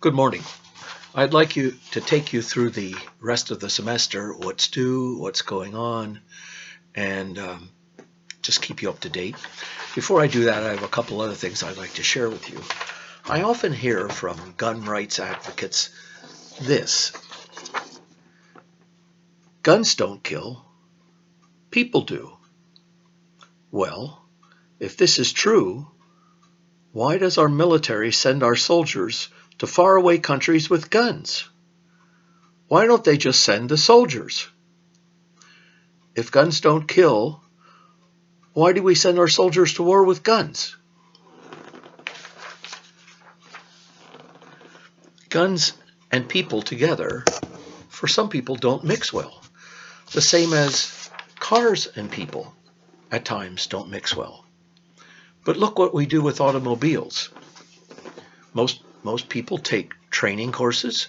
Good morning. I'd like you to take you through the rest of the semester, what's due, what's going on, and just keep you up to date. Before I do that, I have a couple other things I'd like to share with you. I often hear from gun rights advocates this: guns don't kill, people do. Well, if this is true, why does our military send our soldiers to faraway countries with guns? Why don't they just send the soldiers? If guns don't kill, why do we send our soldiers to war with guns? Guns and people together, for some people, don't mix well. The same as cars and people at times don't mix well. But look what we do with automobiles. Most people take training courses.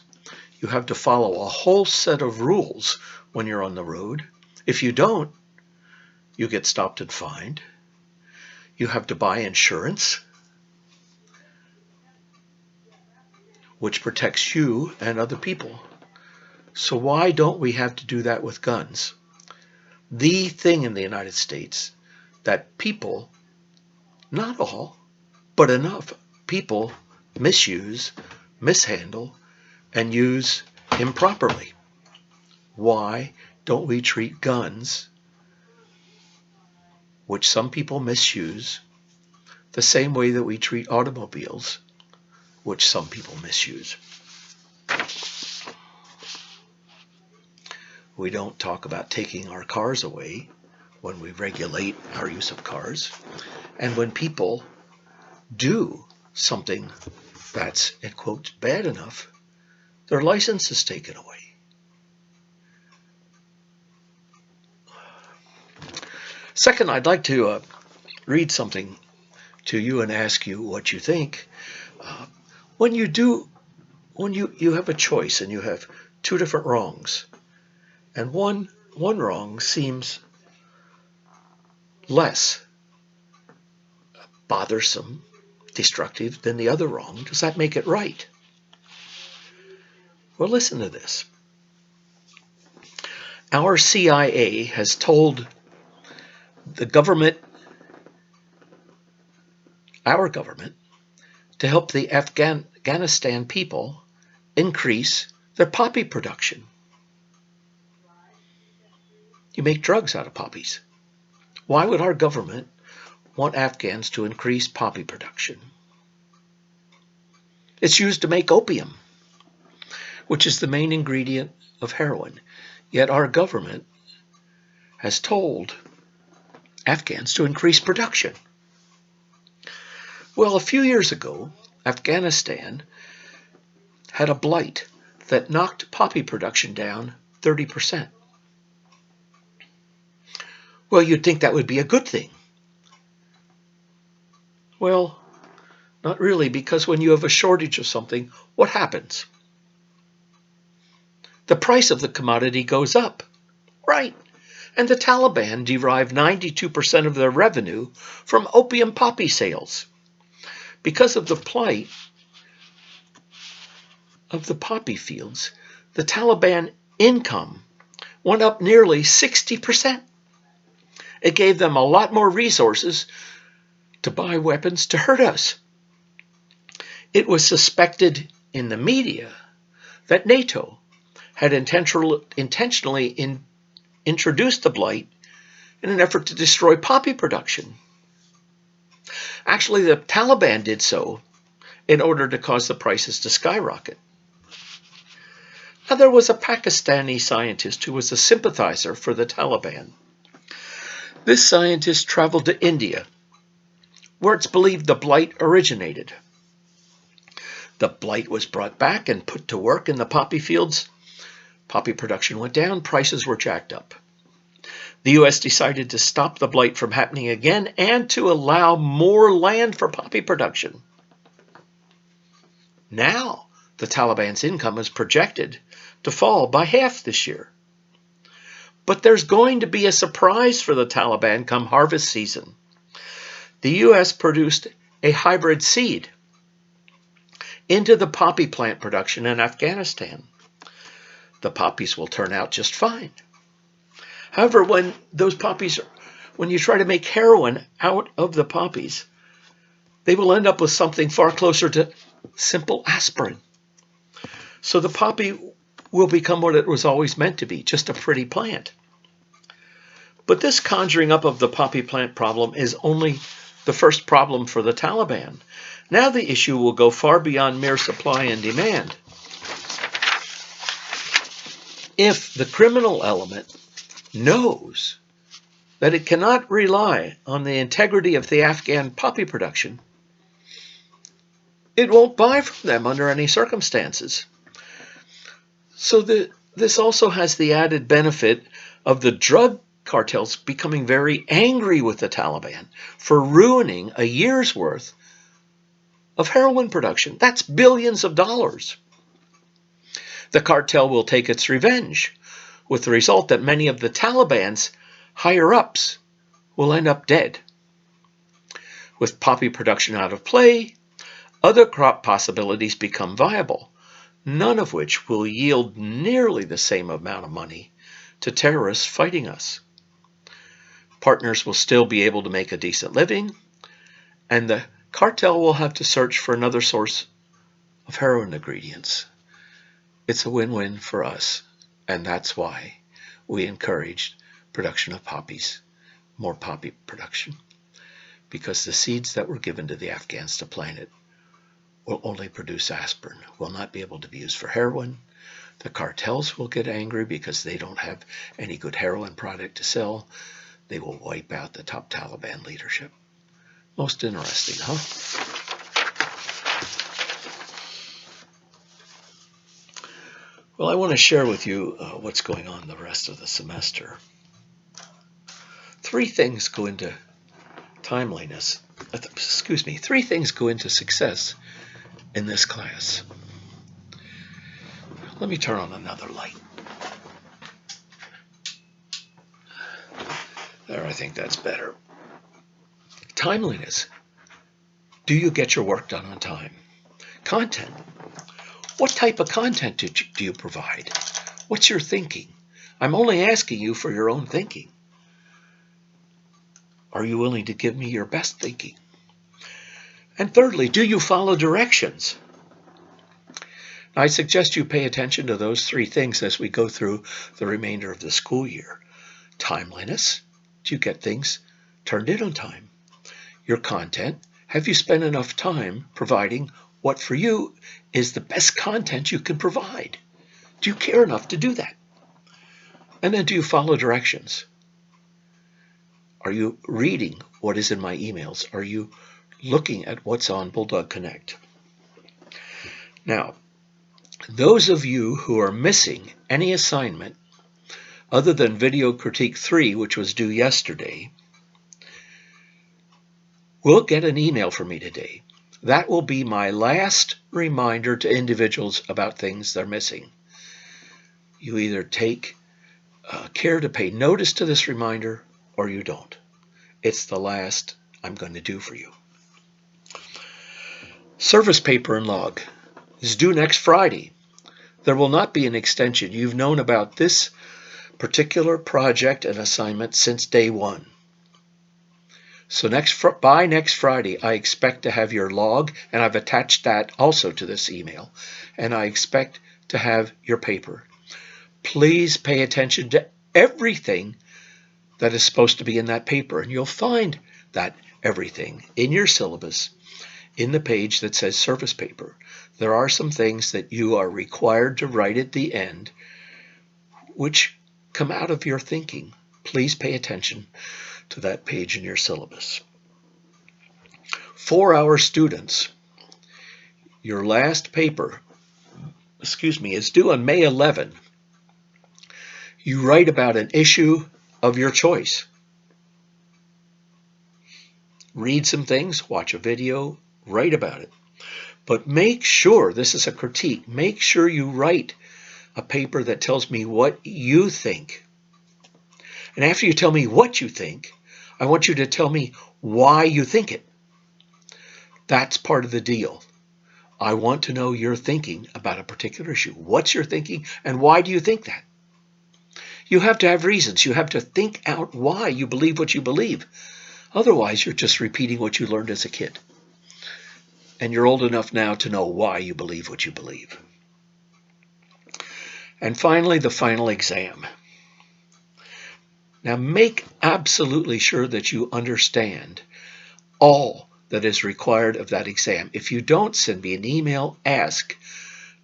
You have to follow a whole set of rules when you're on the road. If you don't, you get stopped and fined. You have to buy insurance, which protects you and other people. So why don't we have to do that with guns? The thing in the United States that people, not all, but enough people, misuse, mishandle, and use improperly. Why don't we treat guns, which some people misuse, the same way that we treat automobiles, which some people misuse? We don't talk about taking our cars away when we regulate our use of cars. And when people do something that's, in quotes, bad enough, their license is taken away. Second, I'd like to read something to you and ask you what you think. When you have a choice and you have two different wrongs, and one wrong seems less bothersome, destructive than the other wrong, does that make it right? Well, listen to this. Our CIA has told the government, our government, to help the Afghanistan people increase their poppy production. You make drugs out of poppies. Why would our government want Afghans to increase poppy production? It's used to make opium, which is the main ingredient of heroin. Yet our government has told Afghans to increase production. Well, a few years ago, Afghanistan had a blight that knocked poppy production down 30%. Well, you'd think that would be a good thing. Well, not really, because when you have a shortage of something, what happens? The price of the commodity goes up. Right. And the Taliban derive 92% of their revenue from opium poppy sales. Because of the plight of the poppy fields, the Taliban income went up nearly 60%. It gave them a lot more resources to buy weapons to hurt us. It was suspected in the media that NATO had intentionally introduced the blight in an effort to destroy poppy production. Actually, the Taliban did so in order to cause the prices to skyrocket. Now, there was a Pakistani scientist who was a sympathizer for the Taliban. This scientist traveled to India, where it's believed the blight originated. The blight was brought back and put to work in the poppy fields. Poppy production went down, prices were jacked up. The U.S. decided to stop the blight from happening again and to allow more land for poppy production. Now, the Taliban's income is projected to fall by half this year. But there's going to be a surprise for the Taliban come harvest season. The U.S. produced a hybrid seed. into the poppy plant production in Afghanistan. The poppies will turn out just fine. However, when you try to make heroin out of the poppies, they will end up with something far closer to simple aspirin. So the poppy will become what it was always meant to be, just a pretty plant. But this conjuring up of the poppy plant problem is only the first problem for the Taliban. Now the issue will go far beyond mere supply and demand. If the criminal element knows that it cannot rely on the integrity of the Afghan poppy production, it won't buy from them under any circumstances. So this also has the added benefit of the drug cartels becoming very angry with the Taliban for ruining a year's worth of heroin production. That's billions of dollars. The cartel will take its revenge, with the result that many of the Taliban's higher-ups will end up dead. With poppy production out of play, other crop possibilities become viable, none of which will yield nearly the same amount of money to terrorists fighting us. Partners will still be able to make a decent living, and the cartel will have to search for another source of heroin ingredients. It's a win-win for us, and that's why we encouraged production of poppies, more poppy production, because the seeds that were given to the Afghans to plant it will only produce aspirin, will not be able to be used for heroin. The cartels will get angry because they don't have any good heroin product to sell. They will wipe out the top Taliban leadership. Most interesting, huh? Well, I want to share with you what's going on the rest of the semester. 3 things go into timeliness. 3 things go into success in this class. Let me turn on another light. There, I think that's better. Timeliness. Do you get your work done on time? Content. What type of content do you provide? What's your thinking? I'm only asking you for your own thinking. Are you willing to give me your best thinking? And thirdly, do you follow directions? I suggest you pay attention to those 3 things as we go through the remainder of the school year. Timeliness. Do you get things turned in on time? Your content. Have you spent enough time providing what for you is the best content you can provide? Do you care enough to do that? And then do you follow directions? Are you reading what is in my emails? Are you looking at what's on Bulldog Connect? Now, those of you who are missing any assignment other than Video Critique 3, which was due yesterday, will get an email from me today. That will be my last reminder to individuals about things they're missing. You either take care to pay notice to this reminder or you don't. It's the last I'm going to do for you. Service paper and log is due next Friday. There will not be an extension. You've known about this particular project and assignment since day 1. So by next Friday, I expect to have your log, and I've attached that also to this email, and I expect to have your paper. Please pay attention to everything that is supposed to be in that paper, and you'll find that everything in your syllabus in the page that says service paper. There are some things that you are required to write at the end, which come out of your thinking. Please pay attention to that page in your syllabus. 4-hour students, your last paper, is due on May 11. You write about an issue of your choice. Read some things, watch a video, write about it. But make sure, this is a critique, make sure you write a paper that tells me what you think. And after you tell me what you think, I want you to tell me why you think it. That's part of the deal. I want to know your thinking about a particular issue. What's your thinking, and why do you think that? You have to have reasons. You have to think out why you believe what you believe. Otherwise, you're just repeating what you learned as a kid. And you're old enough now to know why you believe what you believe. And finally, the final exam. Now, make absolutely sure that you understand all that is required of that exam. If you don't, send me an email, ask,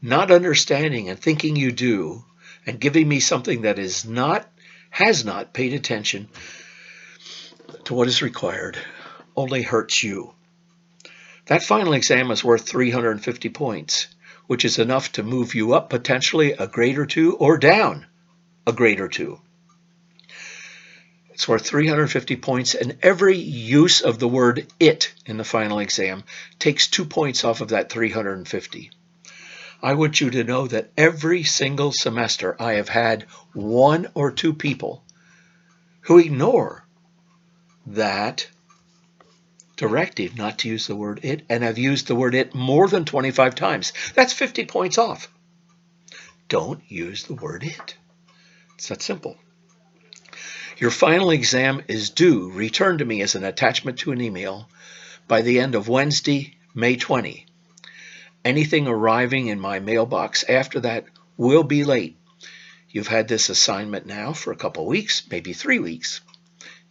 not understanding and thinking you do, and giving me something that has not paid attention to what is required only hurts you. That final exam is worth 350 points, which is enough to move you up potentially a grade or two or down a grade or two. It's worth 350 points, and every use of the word it in the final exam takes 2 points off of that 350. I want you to know that every single semester I have had 1 or 2 people who ignore that directive not to use the word it, and have used the word it more than 25 times. That's 50 points off. Don't use the word it. It's that simple. Your final exam is due. Return to me as an attachment to an email by the end of Wednesday, May 20. Anything arriving in my mailbox after that will be late. You've had this assignment now for a couple of weeks, maybe 3 weeks.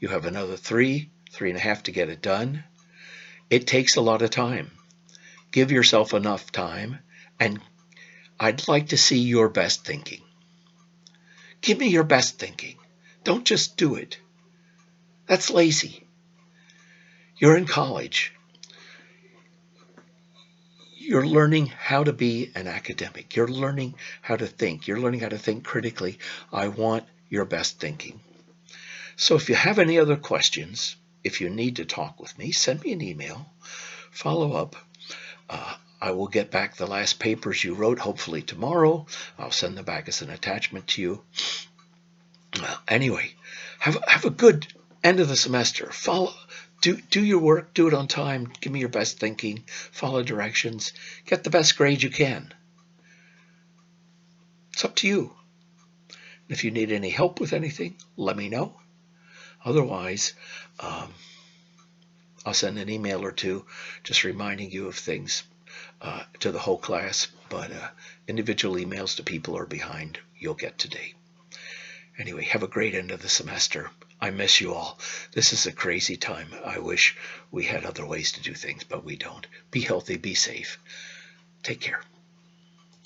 You have another 3.5 to get it done. It takes a lot of time. Give yourself enough time, and I'd like to see your best thinking. Give me your best thinking. Don't just do it. That's lazy. You're in college. You're learning how to be an academic. You're learning how to think. You're learning how to think critically. I want your best thinking. So if you have any other questions, if you need to talk with me, send me an email. Follow up. I will get back the last papers you wrote, hopefully tomorrow. I'll send them back as an attachment to you. Anyway, have a good end of the semester. Do your work, do it on time, give me your best thinking, follow directions, get the best grade you can. It's up to you. If you need any help with anything, let me know. Otherwise, I'll send an email or two just reminding you of things to the whole class, but individual emails to people are behind, you'll get today. Anyway, have a great end of the semester. I miss you all. This is a crazy time. I wish we had other ways to do things, but we don't. Be healthy, be safe. Take care.